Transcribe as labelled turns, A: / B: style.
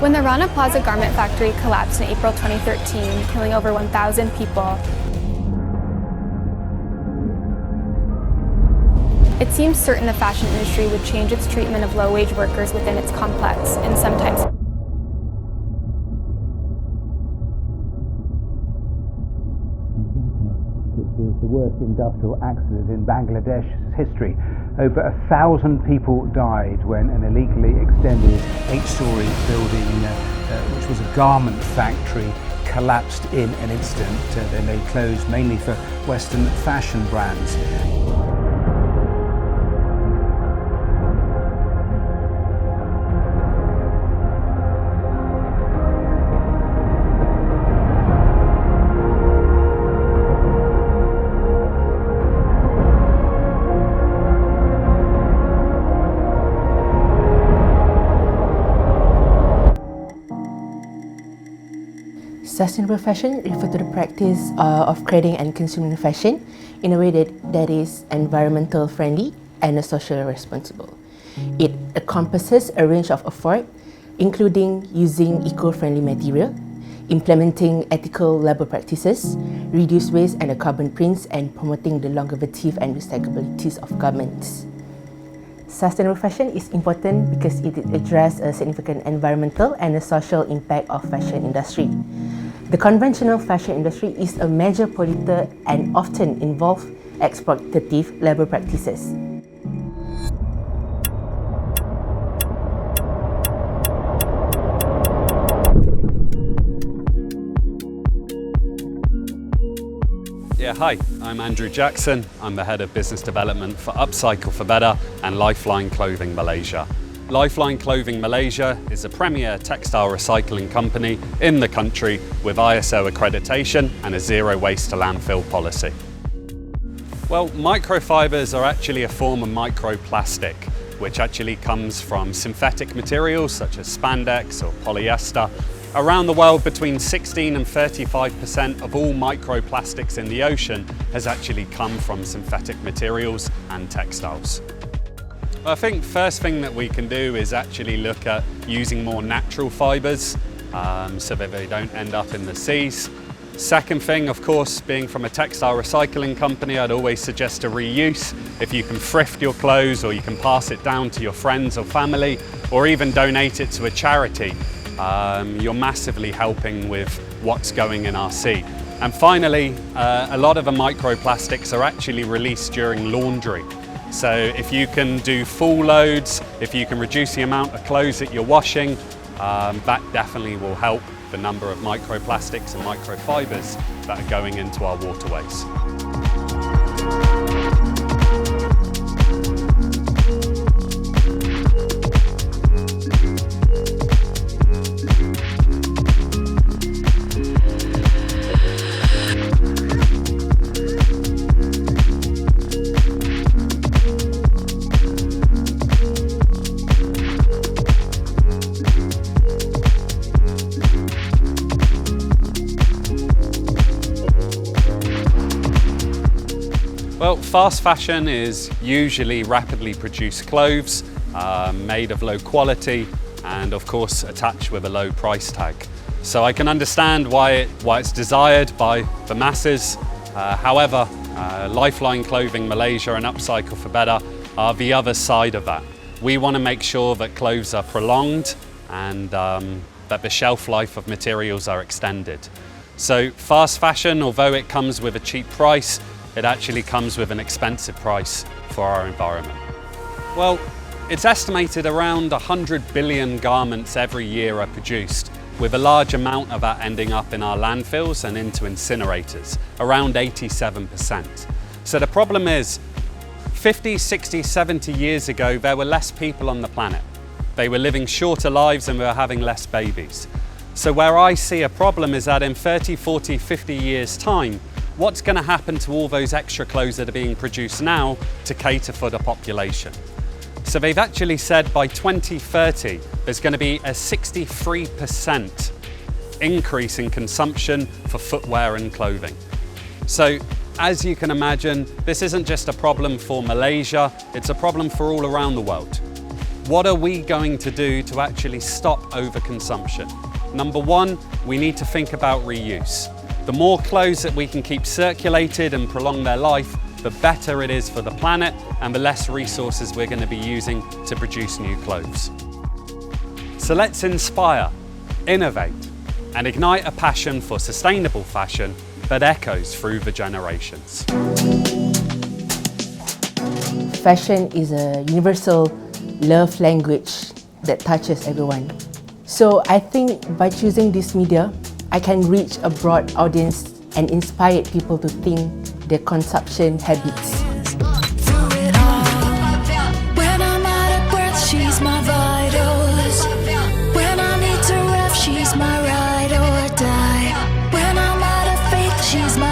A: When the Rana Plaza garment factory collapsed in April 2013, killing over 1,000 people, it seems certain the fashion industry would change its treatment of low-wage workers within its complex, and sometimes
B: It was the worst industrial accident in Bangladesh's history. Over 1,000 people died when an illegally extended 8-story building, which was a garment factory, collapsed in an instant. They lay closed mainly for Western fashion brands.
C: Sustainable fashion refers to the practice of creating and consuming fashion in a way that is environmental friendly and socially responsible. It encompasses a range of efforts, including using eco-friendly material, implementing ethical labor practices, reduce waste and carbon prints, and promoting the longevity and recyclability of garments. Sustainable fashion is important because it addresses a significant environmental and a social impact of fashion industry. The conventional fashion industry is a major polluter and often involves exploitative labor practices.
D: Yeah, hi, I'm Andrew Jackson. I'm the Head of Business Development for Upcycle for Better and Lifeline Clothing Malaysia. Lifeline Clothing Malaysia is a premier textile recycling company in the country with ISO accreditation and a zero waste to landfill policy. Well, microfibers are actually a form of microplastic, which actually comes from synthetic materials such as spandex or polyester. Around the world, between 16 and 35% of all microplastics in the ocean has actually come from synthetic materials and textiles. I think first thing that we can do is actually look at using more natural fibres so that they don't end up in the seas. Second thing, of course, being from a textile recycling company, I'd always suggest a reuse. If you can thrift your clothes, or you can pass it down to your friends or family, or even donate it to a charity, you're massively helping with what's going in our sea. And finally, a lot of the microplastics are actually released during laundry. So if you can do full loads, if you can reduce the amount of clothes that you're washing, that definitely will help the number of microplastics and microfibers that are going into our waterways. Well, fast fashion is usually rapidly produced clothes made of low quality and of course attached with a low price tag. So I can understand why it's desired by the masses. However, Lifeline Clothing Malaysia and Upcycle for Better are the other side of that. We want to make sure that clothes are prolonged and that the shelf life of materials are extended. So fast fashion, although it comes with a cheap price, it actually comes with an expensive price for our environment. Well, it's estimated around 100 billion garments every year are produced, with a large amount of that ending up in our landfills and into incinerators, around 87%. So the problem is, 50, 60, 70 years ago, there were less people on the planet. They were living shorter lives and we were having less babies. So where I see a problem is that in 30, 40, 50 years' time, what's going to happen to all those extra clothes that are being produced now to cater for the population? So they've actually said by 2030, there's going to be a 63% increase in consumption for footwear and clothing. So as you can imagine, this isn't just a problem for Malaysia, it's a problem for all around the world. What are we going to do to actually stop overconsumption? Number one, we need to think about reuse. The more clothes that we can keep circulated and prolong their life, the better it is for the planet and the less resources we're going to be using to produce new clothes. So let's inspire, innovate, and ignite a passion for sustainable fashion that echoes through the generations.
C: Fashion is a universal love language that touches everyone. So I think by choosing this media, I can reach a broad audience and inspire people to think their consumption habits.
E: When I'm out of breath, she's my vitals. When I need to rest, she's my ride or die. When I'm out of faith, she's my